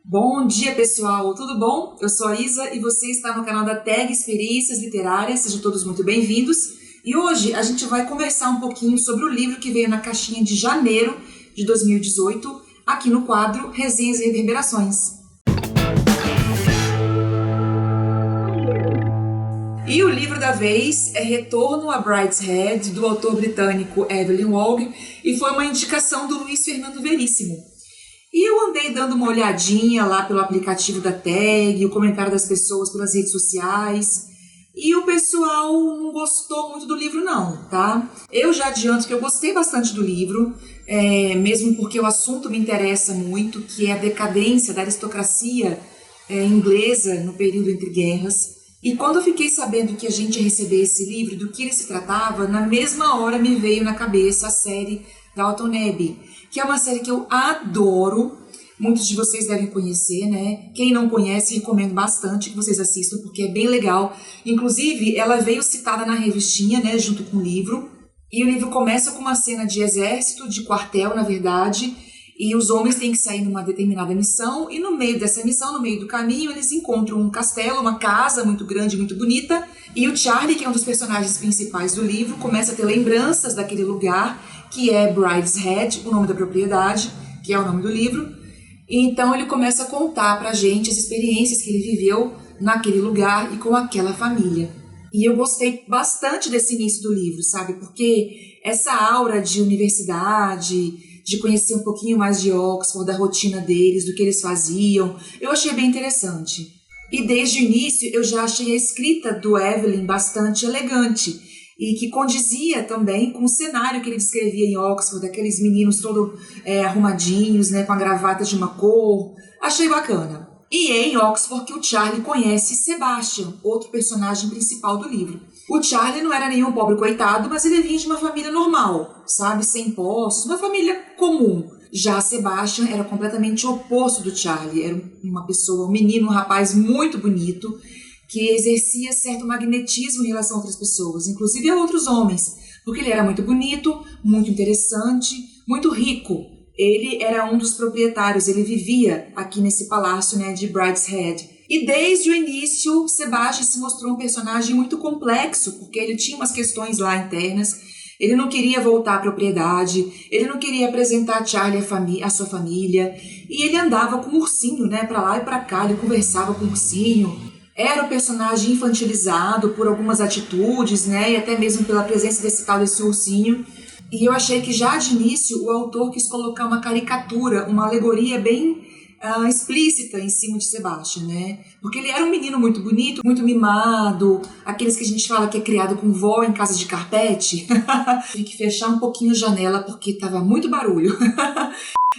Bom dia, pessoal! Tudo bom? Eu sou a Isa e você está no canal da Tag Experiências Literárias. Sejam todos muito bem-vindos. E hoje a gente vai conversar um pouquinho sobre o livro que veio na caixinha de janeiro de 2018, aqui no quadro Resenhas e Reverberações. E o livro da vez é Retorno a Brideshead, do autor britânico Evelyn Waugh, e foi uma indicação do Luiz Fernando Veríssimo. E eu andei dando uma olhadinha lá pelo aplicativo da Tag, o comentário das pessoas pelas redes sociais, e o pessoal não gostou muito do livro não, tá? Eu já adianto que eu gostei bastante do livro, mesmo porque o assunto me interessa muito, que é a decadência da aristocracia inglesa no período entre guerras. E quando eu fiquei sabendo que a gente ia receber esse livro, do que ele se tratava, na mesma hora me veio na cabeça a série Downton Abbey, que é uma série que eu adoro. Muitos de vocês devem conhecer, né? Quem não conhece, recomendo bastante que vocês assistam, porque é bem legal. Inclusive, ela veio citada na revistinha, né, junto com o livro. E o livro começa com uma cena de exército, de quartel, na verdade, e os homens têm que sair numa determinada missão, e no meio dessa missão, no meio do caminho, eles encontram um castelo, uma casa muito grande, muito bonita, e o Charlie, que é um dos personagens principais do livro, começa a ter lembranças daquele lugar, que é Brideshead, o nome da propriedade, que é o nome do livro. E então ele começa a contar pra gente as experiências que ele viveu naquele lugar e com aquela família. E eu gostei bastante desse início do livro, sabe? Porque essa aura de universidade, de conhecer um pouquinho mais de Oxford, da rotina deles, do que eles faziam, eu achei bem interessante. E desde o início eu já achei a escrita do Evelyn bastante elegante e que condizia também com o cenário que ele descrevia em Oxford, aqueles meninos todos arrumadinhos, né, com a gravata de uma cor. Achei bacana. E é em Oxford que o Charlie conhece Sebastian, outro personagem principal do livro. O Charlie não era nenhum pobre coitado, mas ele vinha de uma família normal, sabe, sem impostos, uma família comum. Já Sebastian era completamente o oposto do Charlie, era uma pessoa, um menino, um rapaz muito bonito, que exercia certo magnetismo em relação a outras pessoas, inclusive a outros homens, porque ele era muito bonito, muito interessante, muito rico. Ele era um dos proprietários, ele vivia aqui nesse palácio, né, de Brideshead. E desde o início, Sebastian se mostrou um personagem muito complexo, porque ele tinha umas questões lá internas. Ele não queria voltar à propriedade, ele não queria apresentar a Charlie à sua família, e ele andava com um ursinho, né, para lá e para cá, ele conversava com o ursinho. Era um personagem infantilizado por algumas atitudes, né, e até mesmo pela presença desse ursinho. E eu achei que já de início o autor quis colocar uma caricatura, uma alegoria bem explícita em cima de Sebastian, né? Porque ele era um menino muito bonito, muito mimado, aqueles que a gente fala que é criado com vó em casa de carpete. Tive que fechar um pouquinho a janela porque tava muito barulho.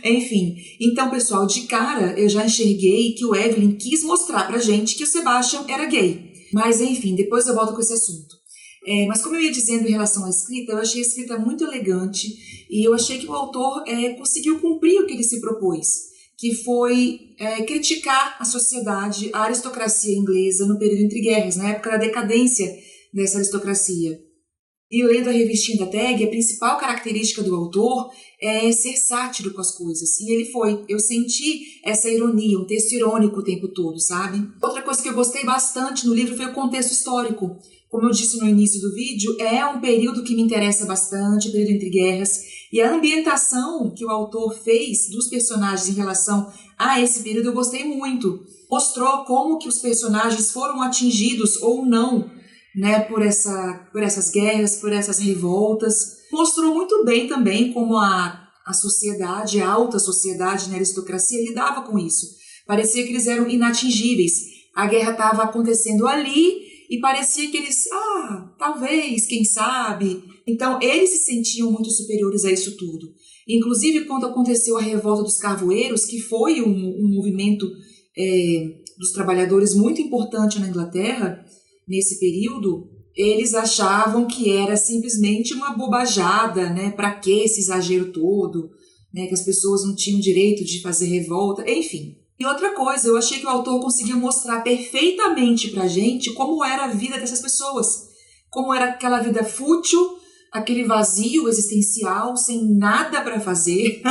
Enfim, então pessoal, de cara eu já enxerguei que o Evelyn quis mostrar pra gente que o Sebastian era gay. Mas enfim, depois eu volto com esse assunto. Mas como eu ia dizendo em relação à escrita, eu achei a escrita muito elegante e eu achei que o autor conseguiu cumprir o que ele se propôs, que foi criticar a sociedade, a aristocracia inglesa no período entre guerras, na época da decadência dessa aristocracia. E lendo a revistinha da Tag, a principal característica do autor é ser sátiro com as coisas. E ele foi. Eu senti essa ironia, um texto irônico o tempo todo, sabe? Outra coisa que eu gostei bastante no livro foi o contexto histórico. Como eu disse no início do vídeo, é um período que me interessa bastante, o período entre guerras. E a ambientação que o autor fez dos personagens em relação a esse período eu gostei muito. Mostrou como que os personagens foram atingidos ou não, né, por essas guerras, por essas revoltas. Mostrou muito bem também como a sociedade, a alta sociedade, né, a aristocracia lidava com isso. Parecia que eles eram inatingíveis. A guerra estava acontecendo ali e parecia que eles, talvez, quem sabe. Então, eles se sentiam muito superiores a isso tudo. Inclusive, quando aconteceu a Revolta dos Carvoeiros, que foi um movimento dos trabalhadores muito importante na Inglaterra, nesse período, eles achavam que era simplesmente uma bobajada, né? Para que esse exagero todo, né? Que as pessoas não tinham direito de fazer revolta, enfim. E outra coisa, eu achei que o autor conseguiu mostrar perfeitamente pra gente como era a vida dessas pessoas, como era aquela vida fútil, aquele vazio existencial sem nada para fazer.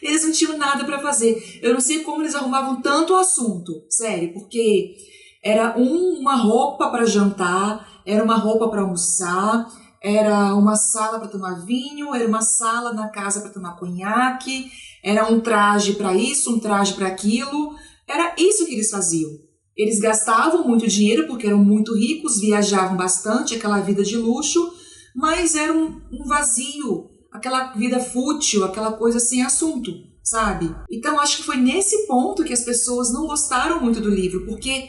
Eles não tinham nada para fazer. Eu não sei como eles arrumavam tanto assunto, sério, porque era uma roupa para jantar, era uma roupa para almoçar, era uma sala para tomar vinho, era uma sala na casa para tomar conhaque, era um traje para isso, um traje para aquilo. Era isso que eles faziam. Eles gastavam muito dinheiro porque eram muito ricos, viajavam bastante, aquela vida de luxo, mas era um vazio, aquela vida fútil, aquela coisa sem assunto, sabe? Então acho que foi nesse ponto que as pessoas não gostaram muito do livro, porque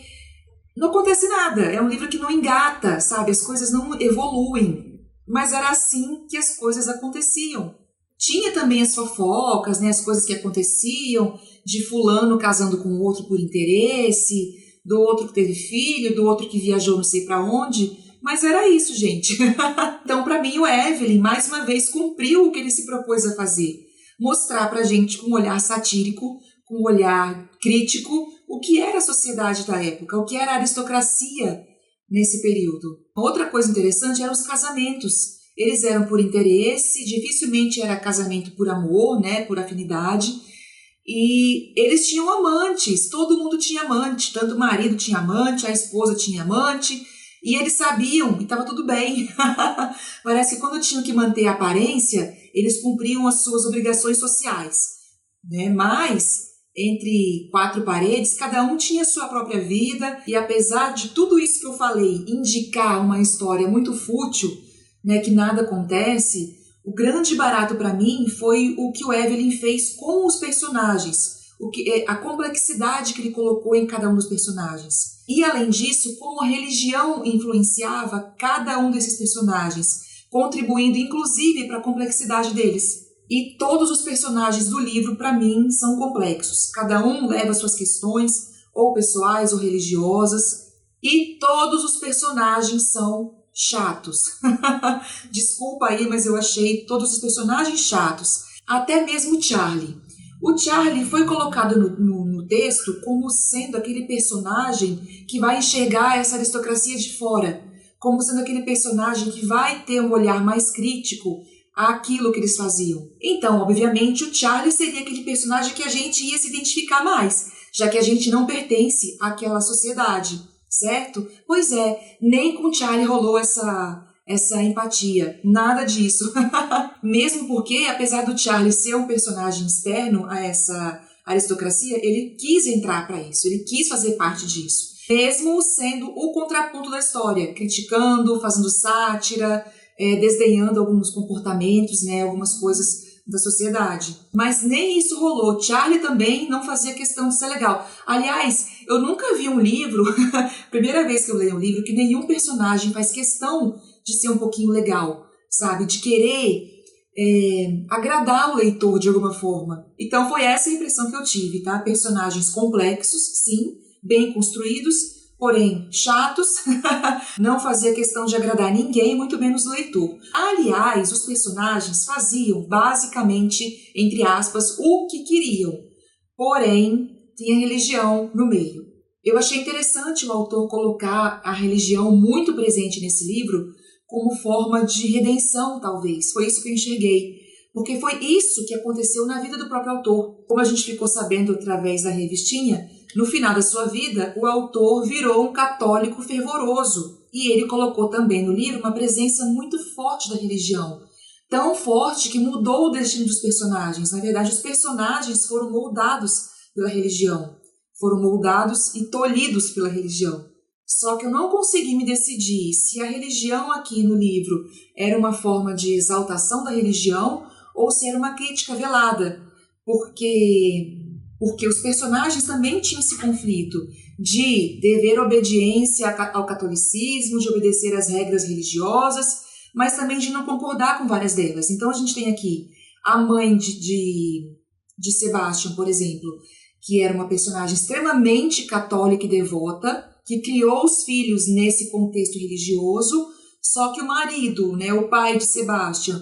não acontece nada, é um livro que não engata, sabe? As coisas não evoluem, mas era assim que as coisas aconteciam. Tinha também as fofocas, né, as coisas que aconteciam, de fulano casando com o outro por interesse, do outro que teve filho, do outro que viajou não sei pra onde, mas era isso, gente. Então, pra mim, o Evelyn, mais uma vez, cumpriu o que ele se propôs a fazer. Mostrar pra gente com um olhar satírico, com um olhar crítico, o que era a sociedade da época, o que era a aristocracia nesse período. Outra coisa interessante eram os casamentos. Eles eram por interesse, dificilmente era casamento por amor, né, por afinidade. E eles tinham amantes, todo mundo tinha amante, tanto o marido tinha amante, a esposa tinha amante, e eles sabiam, e estava tudo bem. Parece que quando tinham que manter a aparência, eles cumpriam as suas obrigações sociais, né? Mas, entre quatro paredes, cada um tinha a sua própria vida, e apesar de tudo isso que eu falei indicar uma história muito fútil, né, que nada acontece, o grande barato para mim foi o que o Evelyn fez com os personagens, a complexidade que ele colocou em cada um dos personagens. E além disso, como a religião influenciava cada um desses personagens, contribuindo inclusive para a complexidade deles. E todos os personagens do livro, para mim, são complexos. Cada um leva suas questões, ou pessoais ou religiosas, e todos os personagens são chatos. Desculpa aí, mas eu achei todos os personagens chatos. Até mesmo o Charlie. O Charlie foi colocado no texto como sendo aquele personagem que vai enxergar essa aristocracia de fora, como sendo aquele personagem que vai ter um olhar mais crítico àquilo que eles faziam. Então, obviamente, o Charlie seria aquele personagem que a gente ia se identificar mais, já que a gente não pertence àquela sociedade, certo? Pois é, nem com o Charlie rolou essa empatia, nada disso. Mesmo porque, apesar do Charlie ser um personagem externo a essa aristocracia, ele quis entrar para isso, ele quis fazer parte disso. Mesmo sendo o contraponto da história, criticando, fazendo sátira, desdenhando alguns comportamentos, né, algumas coisas da sociedade. Mas nem isso rolou. Charlie também não fazia questão de ser legal. Aliás, eu nunca vi um livro, primeira vez que eu leio um livro, que nenhum personagem faz questão de ser um pouquinho legal, sabe? De querer agradar o leitor de alguma forma. Então foi essa a impressão que eu tive, tá? Personagens complexos, sim, bem construídos, porém chatos, não fazia questão de agradar ninguém, muito menos o leitor. Aliás, os personagens faziam, basicamente, entre aspas, o que queriam, porém, tinha religião no meio. Eu achei interessante o autor colocar a religião muito presente nesse livro como forma de redenção, talvez. Foi isso que eu enxerguei. Porque foi isso que aconteceu na vida do próprio autor. Como a gente ficou sabendo através da revistinha, no final da sua vida, o autor virou um católico fervoroso. E ele colocou também no livro uma presença muito forte da religião. Tão forte que mudou o destino dos personagens. Na verdade, os personagens foram moldados pela religião. Foram moldados e tolhidos pela religião. Só que eu não consegui me decidir se a religião aqui no livro era uma forma de exaltação da religião ou se era uma crítica velada, porque os personagens também tinham esse conflito de dever obediência ao catolicismo, de obedecer às regras religiosas, mas também de não concordar com várias delas. Então a gente tem aqui a mãe de Sebastian, por exemplo, que era uma personagem extremamente católica e devota, que criou os filhos nesse contexto religioso, só que o marido, né, o pai de Sebastian,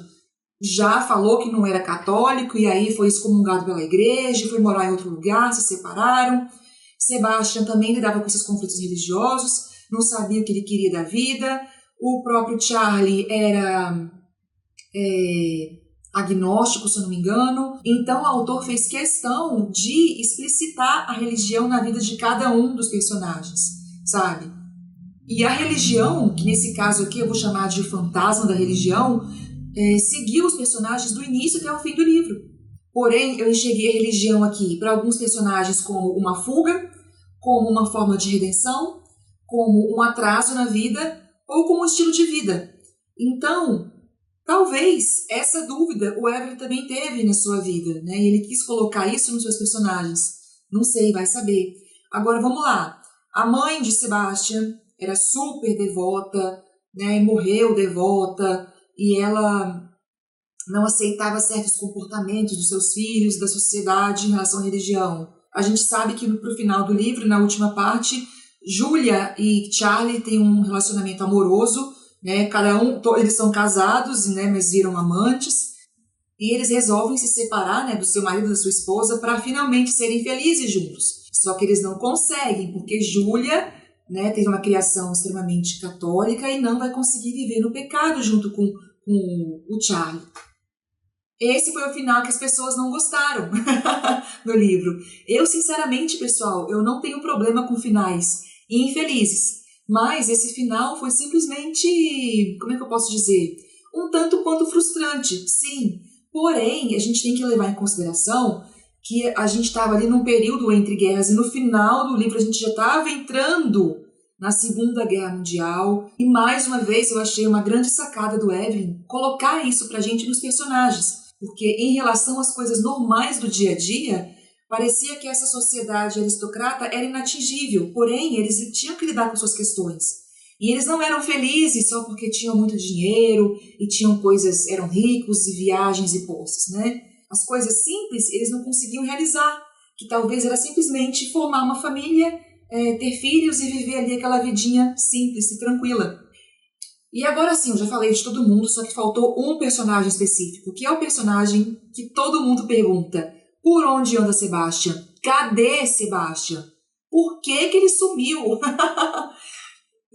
já falou que não era católico e aí foi excomungado pela igreja, foi morar em outro lugar, se separaram. Sebastian também lidava com esses conflitos religiosos, não sabia o que ele queria da vida. O próprio Charlie era agnóstico, se eu não me engano. Então o autor fez questão de explicitar a religião na vida de cada um dos personagens, sabe? E a religião, que nesse caso aqui eu vou chamar de fantasma da religião, seguiu os personagens do início até o fim do livro. Porém, eu enxerguei a religião aqui para alguns personagens como uma fuga, como uma forma de redenção, como um atraso na vida ou como um estilo de vida. Então, talvez essa dúvida o Evelyn também teve na sua vida, né? E ele quis colocar isso nos seus personagens. Não sei, vai saber. Agora, vamos lá. A mãe de Sebastian era super devota, né? Morreu devota, e ela não aceitava certos comportamentos dos seus filhos, da sociedade em relação à religião. A gente sabe que pro final do livro, na última parte, Julia e Charlie têm um relacionamento amoroso, né? Eles são casados, né? Mas viram amantes, e eles resolvem se separar, né? Do seu marido e da sua esposa para finalmente serem felizes juntos. Só que eles não conseguem, porque Julia, né, teve uma criação extremamente católica e não vai conseguir viver no pecado junto com o Charlie. Esse foi o final que as pessoas não gostaram no livro. Eu, sinceramente, pessoal, eu não tenho problema com finais infelizes, mas esse final foi simplesmente, como é que eu posso dizer? Um tanto quanto frustrante, sim. Porém, a gente tem que levar em consideração que a gente estava ali num período entre guerras e no final do livro a gente já estava entrando na Segunda Guerra Mundial. E mais uma vez eu achei uma grande sacada do Evelyn colocar isso pra gente nos personagens. Porque em relação às coisas normais do dia a dia, parecia que essa sociedade aristocrata era inatingível, porém eles tinham que lidar com suas questões. E eles não eram felizes só porque tinham muito dinheiro e tinham coisas, eram ricos e viagens e posses, né? As coisas simples eles não conseguiam realizar, que talvez era simplesmente formar uma família, ter filhos e viver ali aquela vidinha simples e tranquila. E agora sim, eu já falei de todo mundo, só que faltou um personagem específico, que é o personagem que todo mundo pergunta: por onde anda Sebastian? Cadê Sebastian? Por que ele sumiu?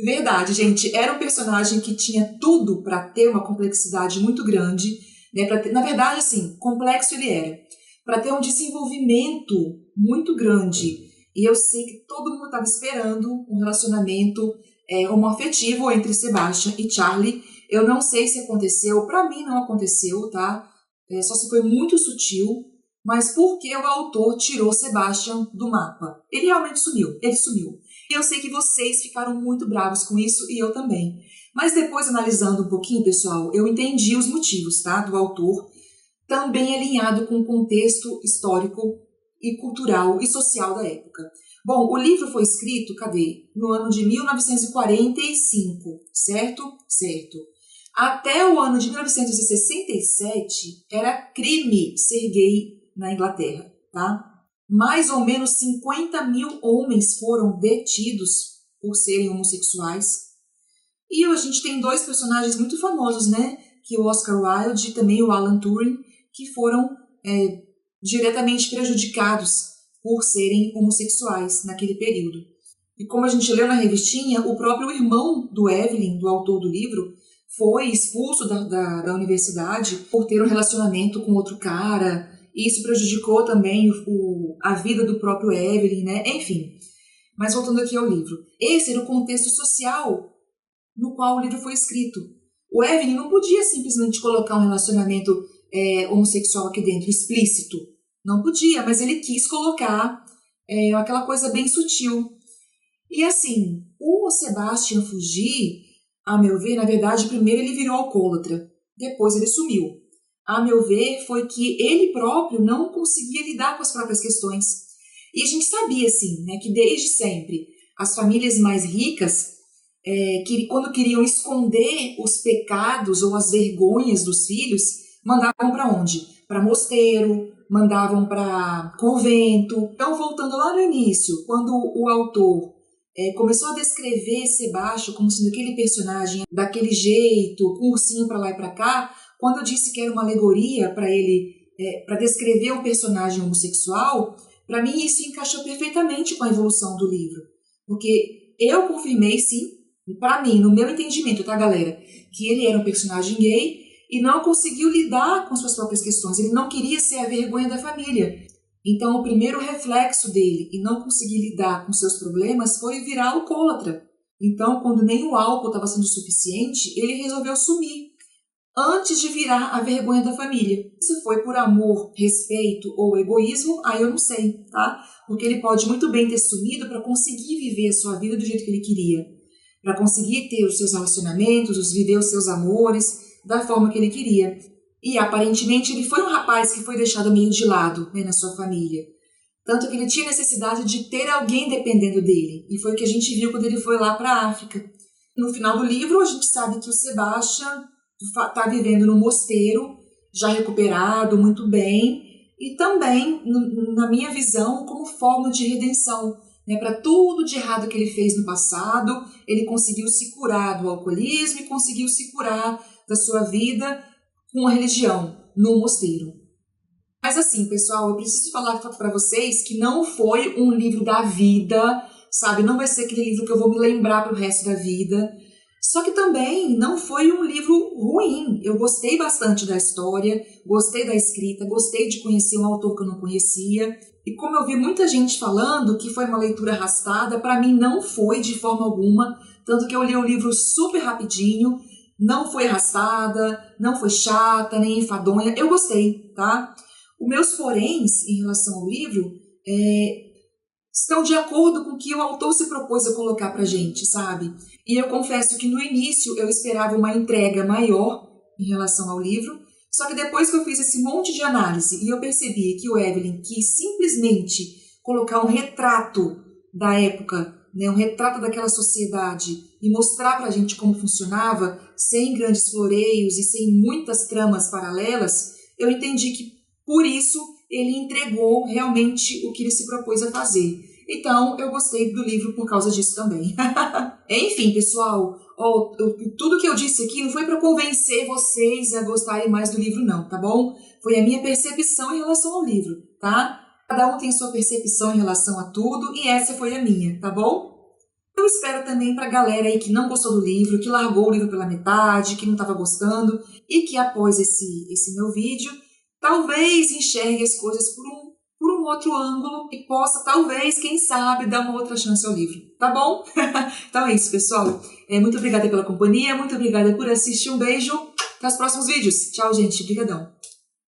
Verdade, gente, era um personagem que tinha tudo para ter uma complexidade muito grande, né? Na verdade, assim, complexo ele era, para ter um desenvolvimento muito grande. E eu sei que todo mundo estava esperando um relacionamento homoafetivo entre Sebastian e Charlie. Eu não sei se aconteceu, para mim não aconteceu, tá? Só se foi muito sutil, mas por que o autor tirou Sebastian do mapa? Ele realmente sumiu, ele sumiu. E eu sei que vocês ficaram muito bravos com isso, e eu também. Mas depois, analisando um pouquinho, pessoal, eu entendi os motivos, tá? Do autor, também alinhado com o contexto histórico e cultural e social da época. Bom, o livro foi escrito, cadê? No ano de 1945, certo? Certo. Até o ano de 1967, era crime ser gay na Inglaterra, tá? Mais ou menos 50 mil homens foram detidos por serem homossexuais. E a gente tem dois personagens muito famosos, né? Que é o Oscar Wilde e também o Alan Turing, que foram diretamente prejudicados por serem homossexuais naquele período. E como a gente leu na revistinha, o próprio irmão do Evelyn, do autor do livro, foi expulso da universidade por ter um relacionamento com outro cara, e isso prejudicou também a vida do próprio Evelyn, né? Enfim, mas voltando aqui ao livro. Esse era o contexto social no qual o livro foi escrito. O Evelyn não podia simplesmente colocar um relacionamento homossexual aqui dentro, explícito. Não podia, mas ele quis colocar aquela coisa bem sutil. E assim, o Sebastian fugir, a meu ver, na verdade, primeiro ele virou alcoólatra, depois ele sumiu. A meu ver, foi que ele próprio não conseguia lidar com as próprias questões. E a gente sabia, assim, né, que desde sempre, as famílias mais ricas, que quando queriam esconder os pecados ou as vergonhas dos filhos, mandavam para onde? Para mosteiro, mandavam para convento. Então, voltando lá no início, quando o autor começou a descrever Sebastião como sendo aquele personagem daquele jeito, com ursinho para lá e para cá, quando eu disse que era uma alegoria para ele, para descrever um personagem homossexual, para mim isso encaixou perfeitamente com a evolução do livro. Porque eu confirmei, sim, para mim, no meu entendimento, tá, galera, que ele era um personagem gay, e não conseguiu lidar com suas próprias questões. Ele não queria ser a vergonha da família. Então, o primeiro reflexo dele em não conseguir lidar com seus problemas foi virar alcoólatra. Então, quando nem o álcool estava sendo suficiente, ele resolveu sumir antes de virar a vergonha da família. Se foi por amor, respeito ou egoísmo, aí eu não sei, tá? Porque ele pode muito bem ter sumido para conseguir viver a sua vida do jeito que ele queria, para conseguir ter os seus relacionamentos, viver os seus amores da forma que ele queria. E aparentemente ele foi um rapaz que foi deixado meio de lado, né, na sua família. Tanto que ele tinha necessidade de ter alguém dependendo dele. E foi o que a gente viu quando ele foi lá para a África. No final do livro, a gente sabe que o Sebastian está vivendo num mosteiro, já recuperado, muito bem, e também, na minha visão, como forma de redenção, né? Para tudo de errado que ele fez no passado, ele conseguiu se curar do alcoolismo e conseguiu se curar da sua vida com a religião, no mosteiro. Mas assim, pessoal, eu preciso falar para vocês que não foi um livro da vida, sabe? Não vai ser aquele livro que eu vou me lembrar para o resto da vida. Só que também não foi um livro ruim. Eu gostei bastante da história, gostei da escrita, gostei de conhecer um autor que eu não conhecia. E como eu vi muita gente falando que foi uma leitura arrastada, para mim não foi de forma alguma. Tanto que eu li o livro super rapidinho, não foi arrastada, não foi chata, nem enfadonha. Eu gostei, tá? Os meus poréns em relação ao livro estão de acordo com o que o autor se propôs a colocar pra gente, sabe? E eu confesso que no início eu esperava uma entrega maior em relação ao livro, só que depois que eu fiz esse monte de análise e eu percebi que o Evelyn quis simplesmente colocar um retrato da época, né, um retrato daquela sociedade e mostrar pra gente como funcionava, sem grandes floreios e sem muitas tramas paralelas, eu entendi que por isso ele entregou realmente o que ele se propôs a fazer. Então, eu gostei do livro por causa disso também. Enfim, pessoal, tudo que eu disse aqui não foi para convencer vocês a gostarem mais do livro, não, tá bom? Foi a minha percepção em relação ao livro, tá? Cada um tem sua percepção em relação a tudo e essa foi a minha, tá bom? Eu espero também pra galera aí que não gostou do livro, que largou o livro pela metade, que não estava gostando e que após esse meu vídeo talvez enxergue as coisas por um outro ângulo e possa, talvez, quem sabe, dar uma outra chance ao livro, tá bom? Então é isso, pessoal. Muito obrigada pela companhia, muito obrigada por assistir. Um beijo, até os próximos vídeos. Tchau, gente. Obrigadão.